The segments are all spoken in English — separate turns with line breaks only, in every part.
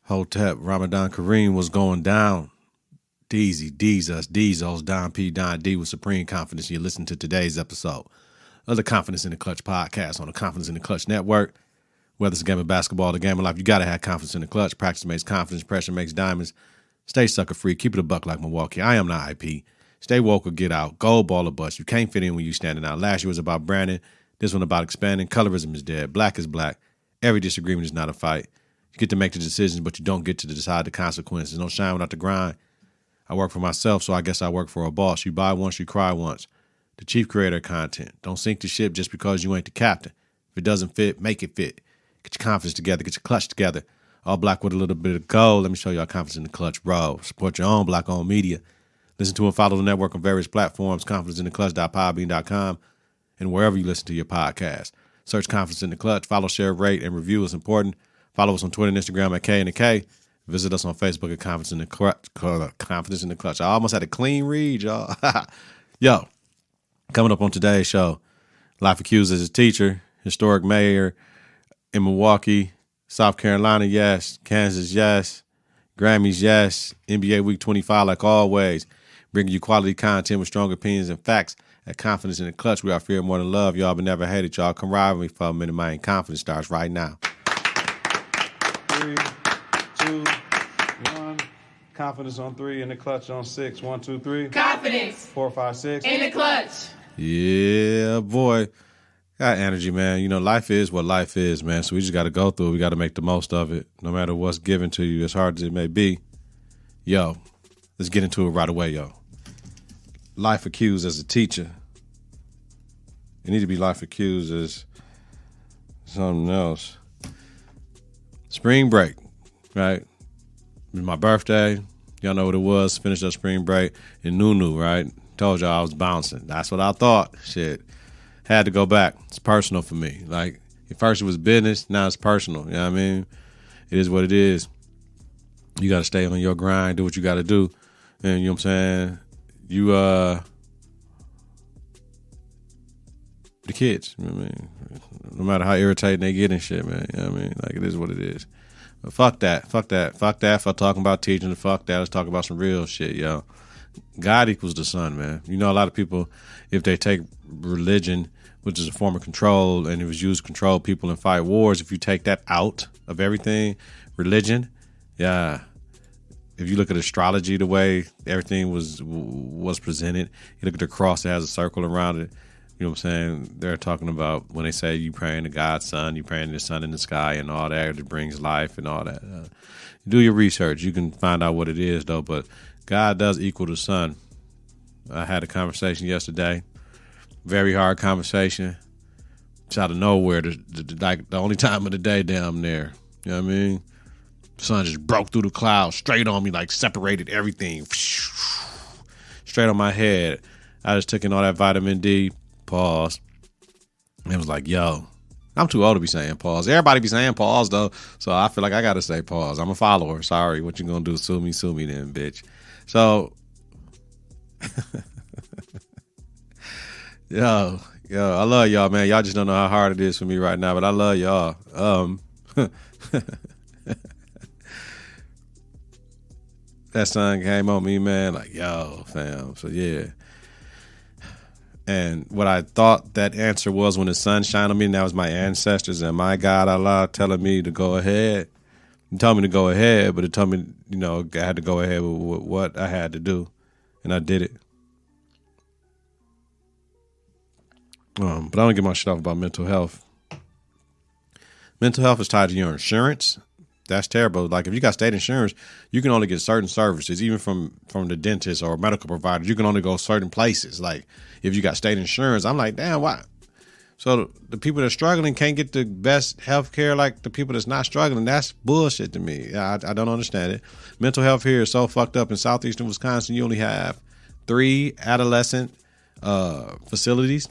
Hotep, Ramadan Kareem was going down. Deezy, Deezus, Deezos, Don P, Don D with supreme confidence. You listen to today's episode of the Confidence in the Clutch podcast on the Confidence in the Clutch network. Whether it's a game of basketball or the game of life, you got to have confidence in the clutch. Practice makes confidence. Pressure makes diamonds. Stay sucker free. Keep it a buck like Milwaukee. I am not IP. Stay woke or get out. Gold ball or bust. You can't fit in when you standing out. Last year was about branding. This one about expanding. Colorism is dead. Black is black. Every disagreement is not a fight. You get to make the decisions, but you don't get to decide the consequences. No shine without the grind. I work for myself, so I guess I work for a boss. You buy once, you cry once. The chief creator of content. Don't sink the ship just because you ain't the captain. If it doesn't fit, make it fit. Get your confidence together. Get your clutch together. All black with a little bit of gold. Let me show you our confidence in the clutch, bro. Support your own black-owned media. Listen to and follow the network on various platforms, confidenceintheclutch.podbean.com, and wherever you listen to your podcast. Search Confidence in the Clutch. Follow, share, rate, and review is important. Follow us on Twitter and Instagram at K and the K. Visit us on Facebook at Confidence in the Clutch. Confidence in the Clutch. I almost had a clean read, y'all. Yo, coming up on today's show, life accused as a teacher, historic mayor in Milwaukee, South Carolina, yes. Kansas, yes. Grammys, yes. NBA Week 25, like always. Bringing you quality content with strong opinions and facts at Confidence in the Clutch. We are fear more than love. Y'all but never hated. Y'all come ride with me for a minute. My confidence starts right now. 3, 2, 1. Confidence on 3, in the clutch on 6. 1, 2, 3.
Confidence.
4, 5, 6.
In the clutch.
Yeah, boy. Got energy, man. You know, life is what life is, man. So we just got to go through it. We got to make the most of it, no matter what's given to you, as hard as it may be. Yo, let's get into it right away, yo. Life accused as a teacher. You need to be life accused as something else. Spring break, right? It was my birthday. Y'all know what it was. Finished up spring break in Nunu, right? Told y'all I was bouncing. That's what I thought. Shit. Had to go back. It's personal for me. Like, at first it was business, now it's personal. You know what I mean? It is what it is. You got to stay on your grind, do what you got to do. And you know what I'm saying? You, the kids, you know what I mean? No matter how irritating they get and shit, man. You know what I mean? Like, it is what it is. But fuck that. Fuck that. Fuck that for talking about teaching. Fuck that. Let's talk about some real shit, yo. God equals the sun, man. You know, a lot of people, if they take religion, which is a form of control, and it was used to control people and fight wars, if you take that out of everything, religion, yeah. If you look at astrology, the way everything was presented, you look at the cross that has a circle around it, you know what I'm saying? They're talking about when they say you praying to God's son, you praying to the sun in the sky and all that, it brings life and all that. Do your research. You can find out what it is, though, but God does equal the sun. I had a conversation yesterday, very hard conversation. It's out of nowhere, like the only time of the day down there. You know what I mean? The sun just broke through the clouds, straight on me, like separated everything. Straight on my head. I just took in all that vitamin D, pause. And it was like, yo, I'm too old to be saying pause. Everybody be saying pause, though. So I feel like I got to say pause. I'm a follower. Sorry. What you going to do? Sue me then, bitch. So, yo, I love y'all, man. Y'all just don't know how hard it is for me right now, but I love y'all. That sun came on me, man, like, yo, fam. So, yeah. And what I thought that answer was when the sun shined on me, and that was my ancestors and my God, Allah, telling me to go ahead. It told me to go ahead, but it told me, you know, I had to go ahead with what I had to do. And I did it. But I don't get my shit off about mental health. Mental health is tied to your insurance. That's terrible. Like, if you got state insurance, you can only get certain services, even from the dentist or medical providers. You can only go certain places. Like, if you got state insurance, I'm like, damn, why? So the people that are struggling can't get the best health care like the people that's not struggling. That's bullshit to me. I don't understand it. Mental health here is so fucked up. In southeastern Wisconsin, you only have 3 adolescent facilities.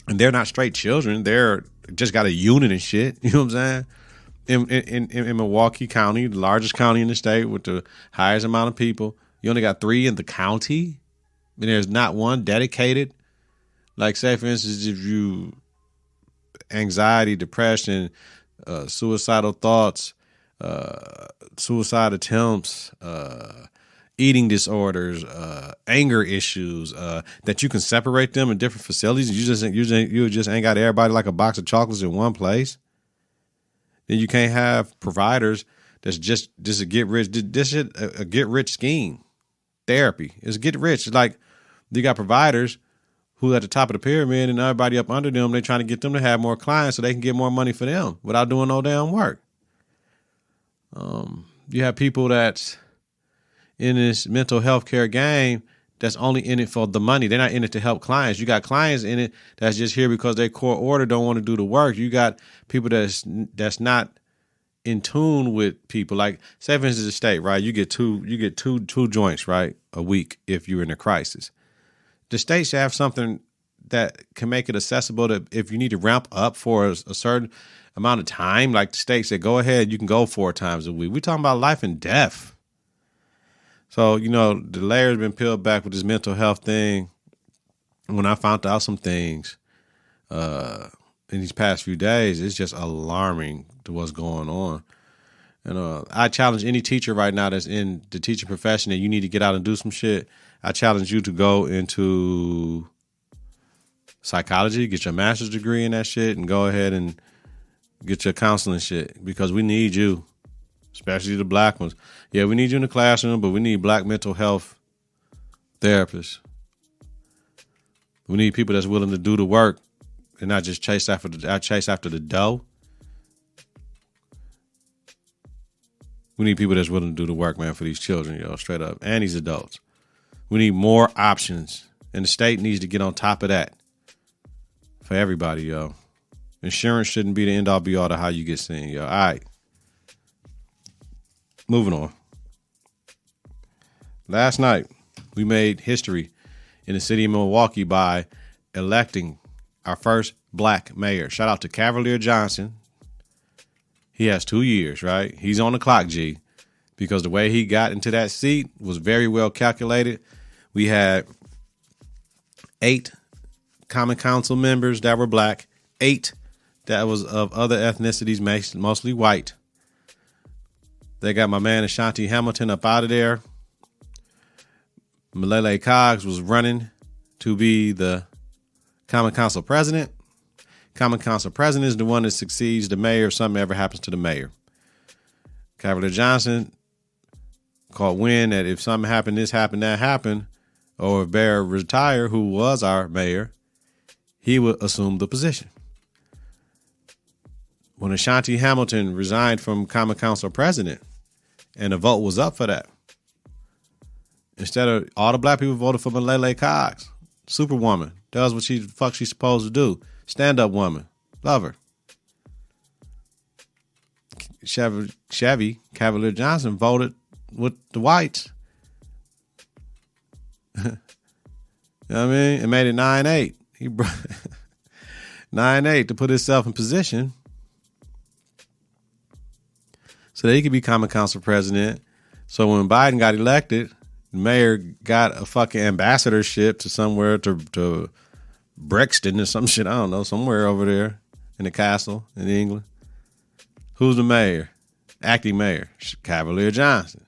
And they're not straight children. They're just got a unit and shit. You know what I'm saying? In Milwaukee County, the largest county in the state with the highest amount of people, you only got 3 in the county. And there's not one dedicated. Like, say, for instance, if you anxiety, depression, suicidal thoughts, suicide attempts, eating disorders, anger issues, that you can separate them in different facilities. You just ain't got everybody like a box of chocolates in one place. Then you can't have providers that's just a get rich. This shit a get rich scheme. Therapy is get rich. It's like you got providers who at the top of the pyramid and everybody up under them, they're trying to get them to have more clients so they can get more money for them without doing no damn work. You have people that's in this mental health care game that's only in it for the money. They're not in it to help clients. You got clients in it that's just here because their core order don't want to do the work. You got people that's not in tune with people. Like, say for instance, the state, right? You get two joints, right, a week if you're in a crisis. The state should have something that can make it accessible to if you need to ramp up for a certain amount of time. Like the state said, go ahead, you can go 4 times a week. We're talking about life and death. So, the layer's been peeled back with this mental health thing. When I found out some things in these past few days, it's just alarming to what's going on. And I challenge any teacher right now that's in the teaching profession that you need to get out and do some shit. I challenge you to go into psychology, get your master's degree in that shit, and go ahead and get your counseling shit because we need you. Especially the black ones. Yeah, we need you in the classroom, but we need black mental health therapists. We need people that's willing to do the work and not just chase after the dough. We need people that's willing to do the work, man, for these children, straight up, and these adults. We need more options, and the state needs to get on top of that for everybody, yo. Insurance shouldn't be the end-all, be-all to how you get seen, yo. All right. Moving on. Last night, we made history in the city of Milwaukee by electing our first black mayor. Shout out to Cavalier Johnson. He has 2 years, right? He's on the clock, G, because the way he got into that seat was very well calculated. We had 8 common council members that were black, 8 that was of other ethnicities, mostly white. They got my man Ashanti Hamilton up out of there. Malele Coggs was running to be the Common Council president. Common Council president is the one that succeeds the mayor if something ever happens to the mayor. Cavalier Johnson called win that if something happened, this happened, that happened, or if Bear retired, who was our mayor, he would assume the position. When Ashanti Hamilton resigned from Common Council president and the vote was up for that, instead of all the black people voted for Malele Coggs, Superwoman, does what she's supposed to do. Stand up woman. Love her. Chevy Cavalier Johnson voted with the whites. You know what I mean? It made it 9-8. He brought 9-8 to put himself in position so that he could be Common Council president. So when Biden got elected, the mayor got a fucking ambassadorship to somewhere to Brixton or some shit. I don't know, somewhere over there in the castle in England. Who's the mayor? Acting mayor, Cavalier Johnson.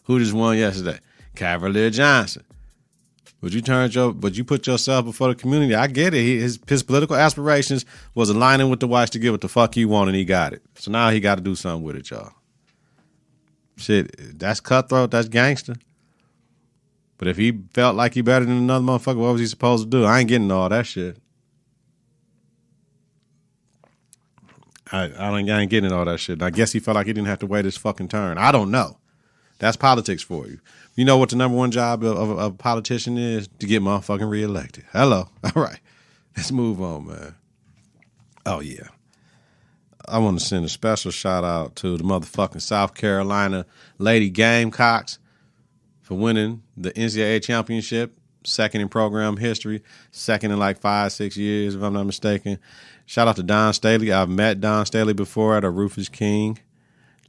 Who just won yesterday? Cavalier Johnson. But you put yourself before the community. I get it. His political aspirations was aligning with the whites to get what the fuck he wanted, and he got it. So now he got to do something with it, y'all. Shit, that's cutthroat. That's gangster. But if he felt like he better than another motherfucker, what was he supposed to do? I ain't getting all that shit. I ain't getting all that shit. I guess he felt like he didn't have to wait his fucking turn. I don't know. That's politics for you. You know what the number one job of a politician is? To get motherfucking reelected. Hello. All right. Let's move on, man. Oh, yeah. I want to send a special shout out to the motherfucking South Carolina Lady Gamecocks for winning the NCAA championship, second in program history, second in like 5-6 years, if I'm not mistaken. Shout out to Don Staley. I've met Don Staley before at a Rufus King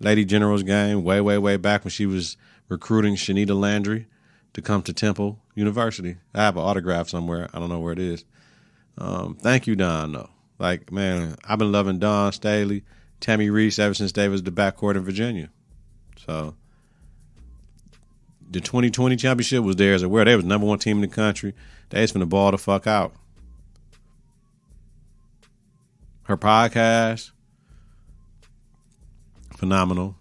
Lady Generals game way back when she was recruiting Shanita Landry to come to Temple University. I have an autograph somewhere. I don't know where it is. Thank you, Don, though. Like, man, I've been loving Don Staley Tammy Reese ever since they was the backcourt in Virginia. So the 2020 championship was theirs as well. They was number one team in the country. They was finna ball the fuck out. Her podcast, phenomenal.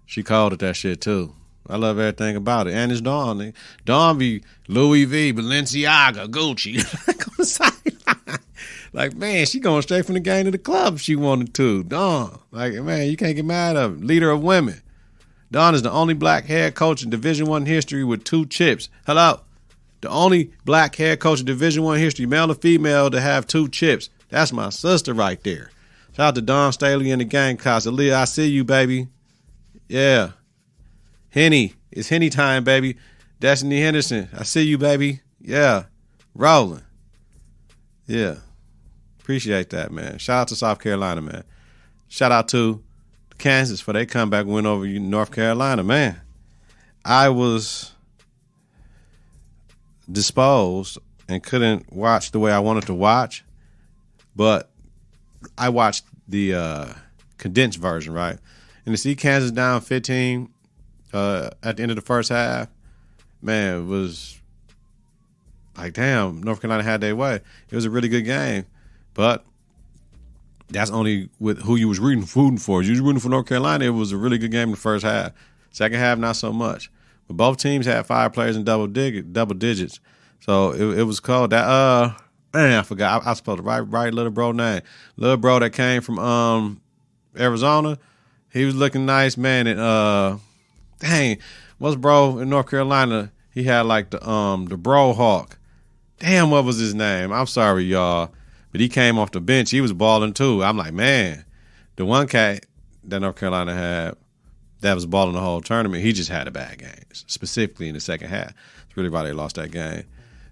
She called it that shit too. I love everything about it. And it's Dawn. Dawn be Louis V, Balenciaga, Gucci. On the sideline. Like, man, she going straight from the game to the club if she wanted to. Dawn. Like, man, you can't get mad at her. Leader of women. Dawn is the only black head coach in Division I history with 2 chips. Hello. The only black head coach in Division I history, male or female, to have 2 chips. That's my sister right there. Shout out to Don Staley and the Gamecocks. Aaliyah, I see you, baby. Yeah. Henny. It's Henny time, baby. Destiny Henderson. I see you, baby. Yeah. Rolling. Yeah. Appreciate that, man. Shout out to South Carolina, man. Shout out to Kansas for their comeback win over North Carolina, man. I was disposed and couldn't watch the way I wanted to watch, but I watched the condensed version, right? And to see Kansas down 15 at the end of the first half, man, it was like, damn, North Carolina had their way. It was a really good game, but that's only with who you was rooting for. You was rooting for North Carolina. It was a really good game in the first half. Second half, not so much. But both teams had 5 players in double digits. So it was called that. Man, I forgot. I was supposed to write little bro name. Little bro that came from Arizona. He was looking nice, man. And dang, what's bro in North Carolina? He had like the bro hawk. Damn, what was his name? I'm sorry, y'all. But he came off the bench. He was balling too. I'm like, man, the one cat that North Carolina had that was balling the whole tournament, he just had a bad game, specifically in the second half. That's really why they lost that game.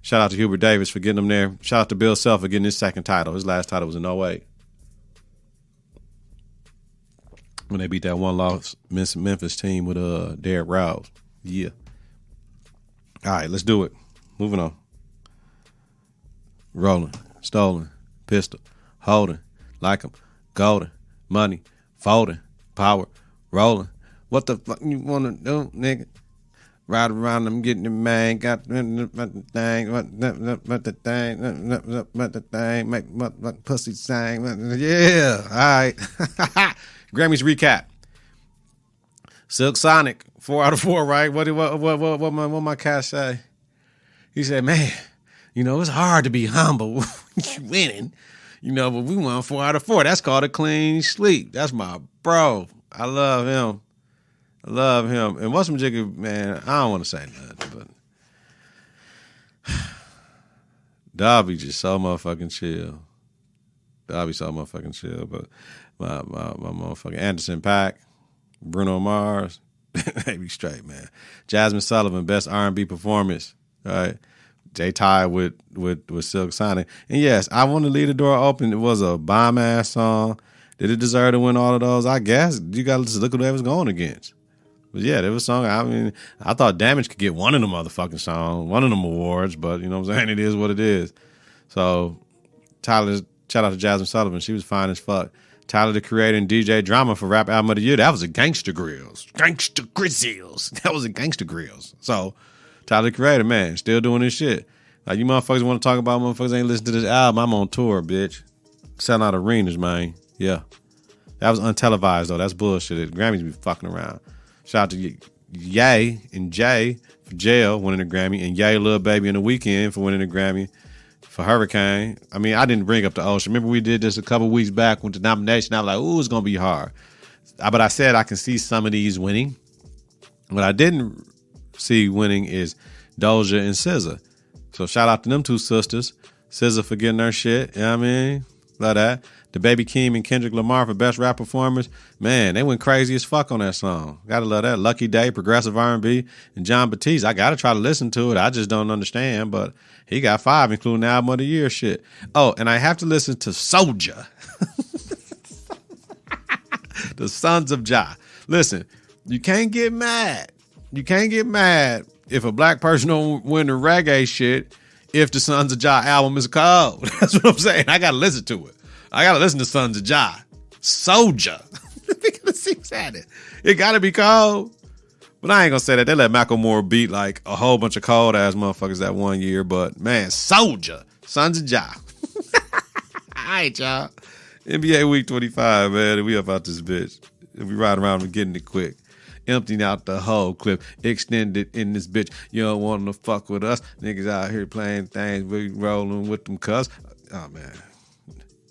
Shout out to Hubert Davis for getting them there. Shout out to Bill Self for getting his second title. His last title was in 08. When they beat that one-loss Memphis team with Derrick Rose. Yeah. All right, let's do it. Moving on. Rolling, stolen, pistol, holding, like 'em, golden, money, folding, power, rolling. What the fuck you wanna do, nigga? Ride around them getting the man, got the thing, what the thing, make what pussy sang. Yeah, all right. Grammys Recap. Silk Sonic, 4 out of 4, right? What my cat say? He said, man, you know, it's hard to be humble when you winning, you know, but we won 4 out of 4. That's called a clean sweep. That's my bro. I love him. And what's some jigger, man, I don't want to say nothing, but Dobby just so motherfucking chill. But my motherfucking Anderson .Paak, Bruno Mars, they be straight, man. Jasmine Sullivan, best R&B performance, right? They tied with Silk Sonic. And yes, I Want to Leave the Door Open. It was a bomb-ass song. Did it deserve to win all of those? I guess. You got to just look at what it was going against. But yeah, there was a song. I mean, I thought Damage could get one of them motherfucking songs, one of them awards, but you know what I'm saying? It is what it is. So, shout out to Jasmine Sullivan. She was fine as fuck. Tyler, the Creator, and DJ Drama for Rap Album of the Year. That was a Gangsta Grills. That was a Gangsta Grills. So, Tyler, the Creator, man, still doing this shit. Like, you motherfuckers want to talk about motherfuckers ain't listening to this album. I'm on tour, bitch. Selling out arenas, man. Yeah. That was untelevised, though. That's bullshit. Grammys be fucking around. Shout out to Ye and Jay for Jail winning a Grammy, and Ye Lil Baby in The Weeknd for winning a Grammy for Hurricane. I mean, I didn't bring up the Ocean. Remember we did this a couple weeks back with the nomination. I was like, ooh, it's going to be hard. But I said I can see some of these winning. What I didn't see winning is Doja and SZA. So shout out to them two sisters. SZA for getting her shit. You know what I mean? Love that. The Baby Keem and Kendrick Lamar for best rap performers. Man, they went crazy as fuck on that song. Gotta love that. Lucky Day, Progressive R&B, and John Batiste. I gotta try to listen to it. I just don't understand, but he got 5, including the Album of the Year shit. Oh, and I have to listen to Soulja. The Sons of Jah. Listen, you can't get mad. You can't get mad if a black person don't win the reggae shit if the Sons of Jah album is cold. That's what I'm saying. I gotta listen to it. I gotta listen to Sons of Jah. Soldier. It got to be cold. But I ain't going to say that. They let Macklemore beat like a whole bunch of cold ass motherfuckers that one year. But man, Soldier. Sons of Ja. All right, y'all. NBA Week 25, man. And we up out this bitch. And we riding around and getting it quick. Emptying out the whole clip. Extended in this bitch. You don't want to fuck with us. Niggas out here playing things. We rolling with them cuz. Oh, man.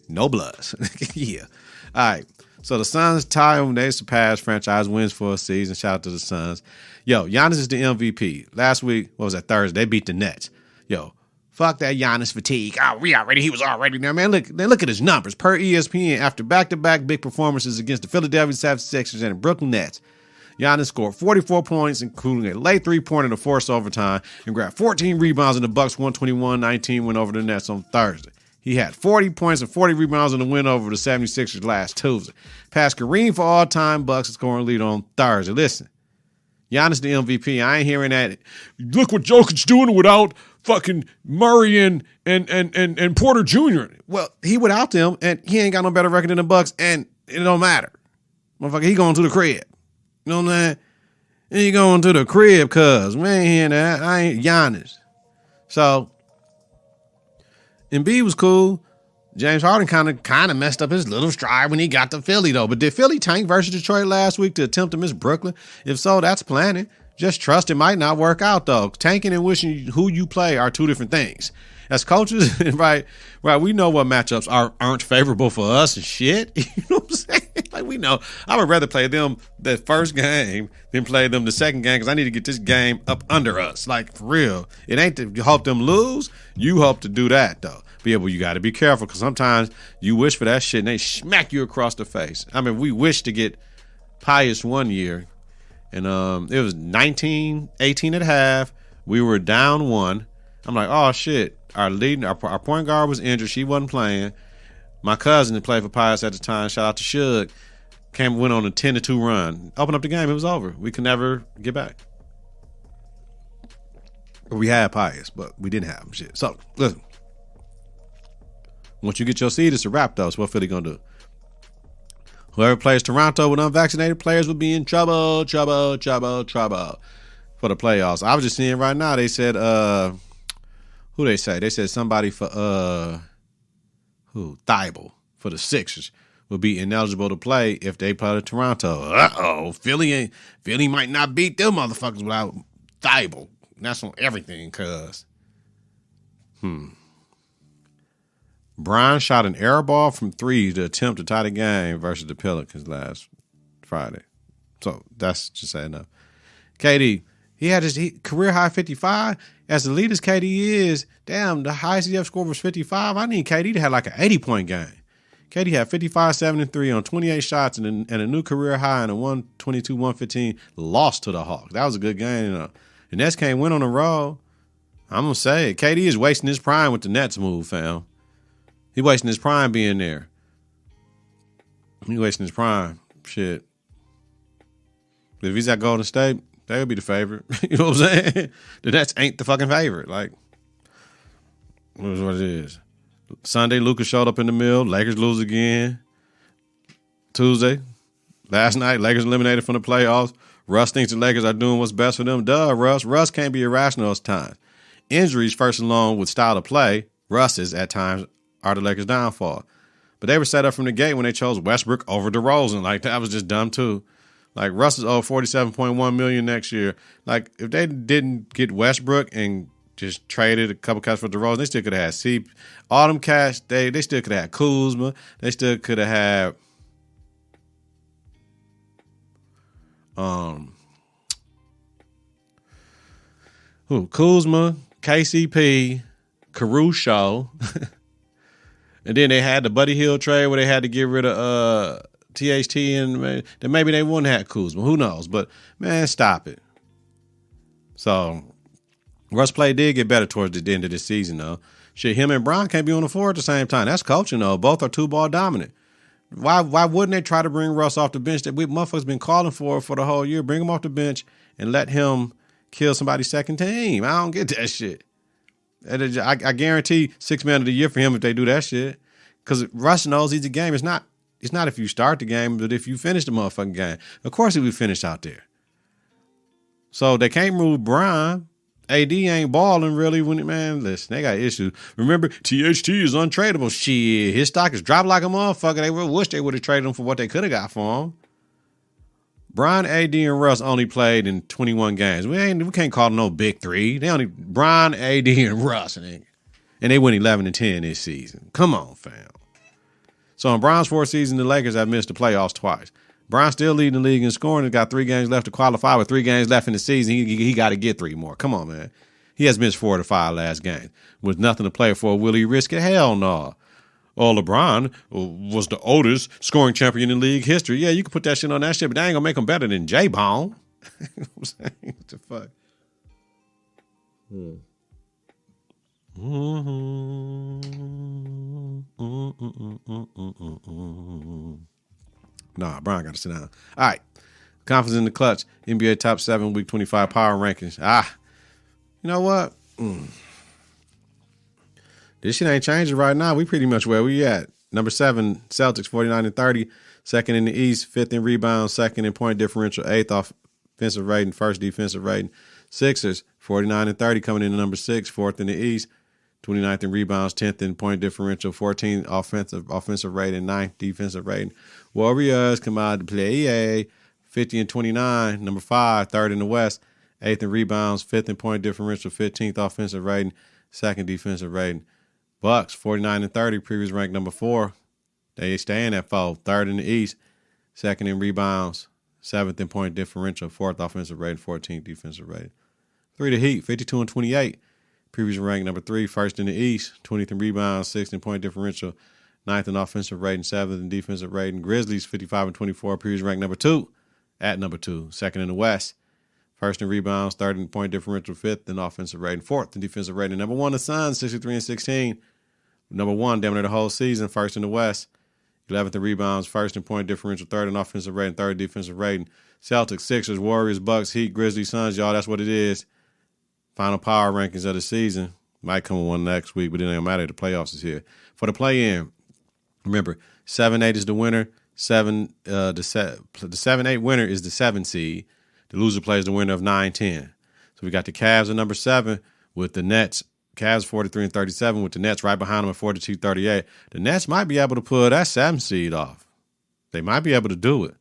No bloods. Yeah. All right. So the Suns tie them. They surpassed franchise wins for a season. Shout out to the Suns. Yo, Giannis is the MVP. Last week, what was that, Thursday? They beat the Nets. Yo, fuck that Giannis fatigue. Oh, he was already there, man. Look at his numbers. Per ESPN, after back-to-back big performances against the Philadelphia 76ers and the Brooklyn Nets, Giannis scored 44 points, including a late three-pointer in the forced overtime, and grabbed 14 rebounds in the Bucks' 121-19 win over the Nets on Thursday. He had 40 points and 40 rebounds in the win over the 76ers last Tuesday. Passed Kareem for all-time Bucks scoring lead on Thursday. Listen, Giannis the MVP. I ain't hearing that. Look what Jokic's doing without fucking Murray and Porter Jr. Well, he without them, and he ain't got no better record than the Bucks, and it don't matter. Motherfucker, he going to the crib. You know what I'm saying? He going to the crib, cuz. We ain't hearing that. I ain't Giannis. So, Embiid was cool. James Harden kind of messed up his little stride when he got to Philly, though. But did Philly tank versus Detroit last week to attempt to miss Brooklyn? If so, that's planning. Just trust it might not work out, though. Tanking and wishing who you play are two different things. As coaches, right, we know what matchups aren't favorable for us and shit. You know what I'm saying? Like, we know. I would rather play them the first game than play them the second game because I need to get this game up under us. Like, for real. It ain't to help them lose. You hope to do that, though. But yeah, well, you got to be careful because sometimes you wish for that shit and they smack you across the face. I mean, we wish to get Pius one year, and it was 19-18 at half. We were down one. I'm like, oh, shit. Our point guard was injured. She wasn't playing. My cousin that played for Pius at the time, shout out to Shug, went on a 10-2 run. Opened up the game. It was over. We could never get back. We had Pius, but we didn't have him. Shit. So, listen. Once you get your seed, it's a wrap, though. So what Philly going to do? Whoever plays Toronto with unvaccinated players will be in trouble for the playoffs. I was just seeing right now, they said, who they say? They said somebody for, Thibault for the Sixers will be ineligible to play if they play to Toronto. Uh-oh. Philly might not beat them motherfuckers without Thibault. That's on everything, cuz. Brian shot an air ball from three to attempt to tie the game versus the Pelicans last Friday. So that's just saying enough. KD, he had his career high 55. As elite as KD is, damn, the highest he ever scored was 55. I need KD to have like an 80-point game. KD had 55, 7, and 3 on 28 shots and a new career high and a 122-115 loss to the Hawks. That was a good game. The Nets can't win on the road. I'm going to say, KD is wasting his prime with the Nets move, fam. He wasting his prime being there. He wasting his prime. Shit. If he's at Golden State, they would be the favorite. You know what I'm saying? The Nets ain't the fucking favorite. Like, what it is. Sunday, Luka showed up in the middle. Lakers lose again. Tuesday, last night, Lakers eliminated from the playoffs. Russ thinks the Lakers are doing what's best for them. Duh, Russ. Russ can't be irrational at times. Injuries, first along with style of play, Russ's at times are the Lakers' downfall. But they were set up from the gate when they chose Westbrook over DeRozan. Like, that was just dumb, too. Like, Russ is owed $47.1 million next year. Like, if they didn't get Westbrook and just traded a couple cats for DeRozan, they still could have had all them cats. They still could have had Kuzma. They still could have had Kuzma, KCP, Caruso. And then they had the Buddy Hield trade where they had to get rid of THT, and then maybe they wouldn't have Kuzma. Who knows? But, man, stop it. So, Russ play did get better towards the end of this season, though. Shit, him and Bron can't be on the floor at the same time. That's coaching, though. Both are two-ball dominant. Why wouldn't they try to bring Russ off the bench that we motherfuckers been calling for the whole year? Bring him off the bench and let him kill somebody's second team. I don't get that shit. I guarantee 6 man of the year for him if they do that shit. Because Russ knows he's a game. It's not It's not if you start the game, but if you finish the motherfucking game. Of course he would finish out there. So they can't move Brian. AD ain't balling really when listen, they got issues. Remember, THT is untradeable. Shit, his stock is dropped like a motherfucker. They wish they would have traded him for what they could have got for him. Brian, AD, and Russ only played in 21 games. We can't call them no big three. They only Brian, AD, and Russ, and they went 11-10 this season. Come on, fam. So in Brian's fourth season, the Lakers have missed the playoffs twice. Brian's still leading the league in scoring. He's got 3 games left to qualify. With 3 games left in the season, he got to get 3 more. Come on, man. He has missed 4 of the 5 last games. With nothing to play for, will he risk it? Hell no. Oh, LeBron was the oldest scoring champion in league history. Yeah, you can put that shit on that shit, but that ain't going to make him better than J-Bone. What the fuck? Nah, Brian got to sit down. All right. Confidence in the Clutch. NBA Top 7 Week 25 Power Rankings. You know what? This shit ain't changing right now. We pretty much where we at. Number 7, Celtics, 49-30. Second in the East, 5th in rebounds, 2nd in point differential, 8th offensive rating, 1st defensive rating. Sixers, 49-30, coming in at number 6, 4th in the East, 29th in rebounds, 10th in point differential, 14th offensive rating, 9th defensive rating. Warriors come out to play 50-29, number 5, 3rd in the West, 8th in rebounds, 5th in point differential, 15th offensive rating, 2nd defensive rating. Bucks, 49-30, previous ranked number 4. They staying at 4, 3rd in the East, 2nd in rebounds, 7th in point differential, 4th offensive rating, 14th defensive rating. 3, the Heat, 52-28. Previous ranked number 3, 1st in the East, 20th in rebounds, 6th in point differential, 9th in offensive rating, 7th in defensive rating. Grizzlies, 55-24, previous ranked number 2, at number 2, 2nd in the West, 1st in rebounds, 3rd in point differential, 5th in offensive rating, 4th in defensive rating. Number 1, the Suns, 63-16. Number 1, damn near the whole season, 1st in the West, 11th in rebounds, 1st in point differential, 3rd in offensive rating, 3rd defensive rating. Celtics, Sixers, Warriors, Bucks, Heat, Grizzlies, Suns, y'all, that's what it is. Final power rankings of the season. Might come one next week, but it ain't matter. The playoffs is here. For the play-in, remember, 7-8 is the winner. The 7-8 winner is the 7 seed. The loser plays the winner of 9-10. So we got the Cavs at number 7 with the Nets. Cavs 43-37 with the Nets right behind them at 42-38. The Nets might be able to pull that 7 seed off. They might be able to do it.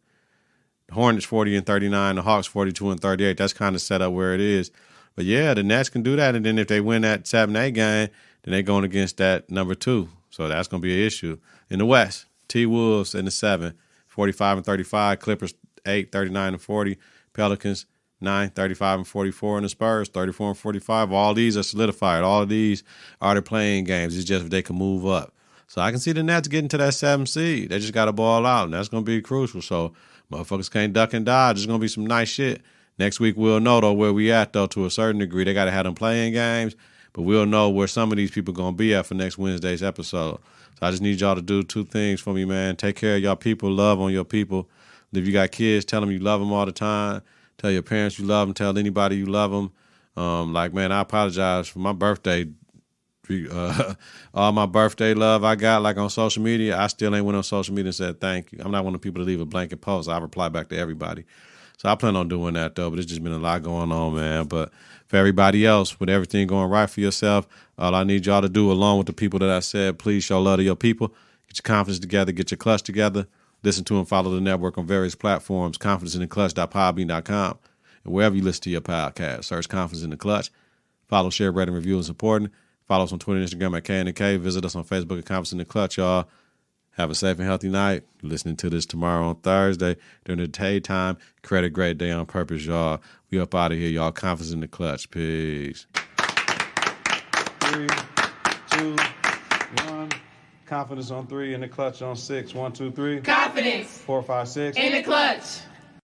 The Hornets 40-39. The Hawks 42-38. That's kind of set up where it is. But yeah, the Nets can do that. And then if they win that 7-8 game, then they're going against that number 2. So that's going to be an issue. In the West, T-Wolves in the 7, 45-35. Clippers 8, 39-40. Pelicans 9, 35-44. And the Spurs 34-45. All these are solidified. All of these are the playing games. It's just if they can move up. So I can see the Nets getting to that 7 seed. They just got to ball out, and that's going to be crucial. So motherfuckers can't duck and dodge. There's going to be some nice shit. Next week we'll know, though, where we at, though, to a certain degree. They got to have them playing games, but we'll know where some of these people going to be at for next Wednesday's episode. So I just need y'all to do 2 things for me, man. Take care of y'all people. Love on your people. If you got kids, tell them you love them all the time. Tell your parents you love them. Tell anybody you love them. Man, I apologize for my birthday. All my birthday love I got, like on social media, I still ain't went on social media and said thank you. I'm not one of the people to leave a blanket post. I reply back to everybody. So I plan on doing that, though, but it's just been a lot going on, man. But for everybody else, with everything going right for yourself, all I need y'all to do, along with the people that I said, please show love to your people. Get your confidence together. Get your clutch together. Listen to and follow the network on various platforms, confidenceintheclutch.podbean.com. And wherever you listen to your podcast, search Confidence in the Clutch. Follow, share, rate, and review is important. Follow us on Twitter and Instagram at K&K. Visit us on Facebook at Confidence in the Clutch, y'all. Have a safe and healthy night. You're listening to this tomorrow on Thursday during the daytime. Create a great day on purpose, y'all. We up out of here, y'all. Confidence in the Clutch. Peace. 3, 2, 1. Confidence on 3, in the clutch on 6. 1, 2, 3.
Confidence.
4, 5, 6.
In the clutch.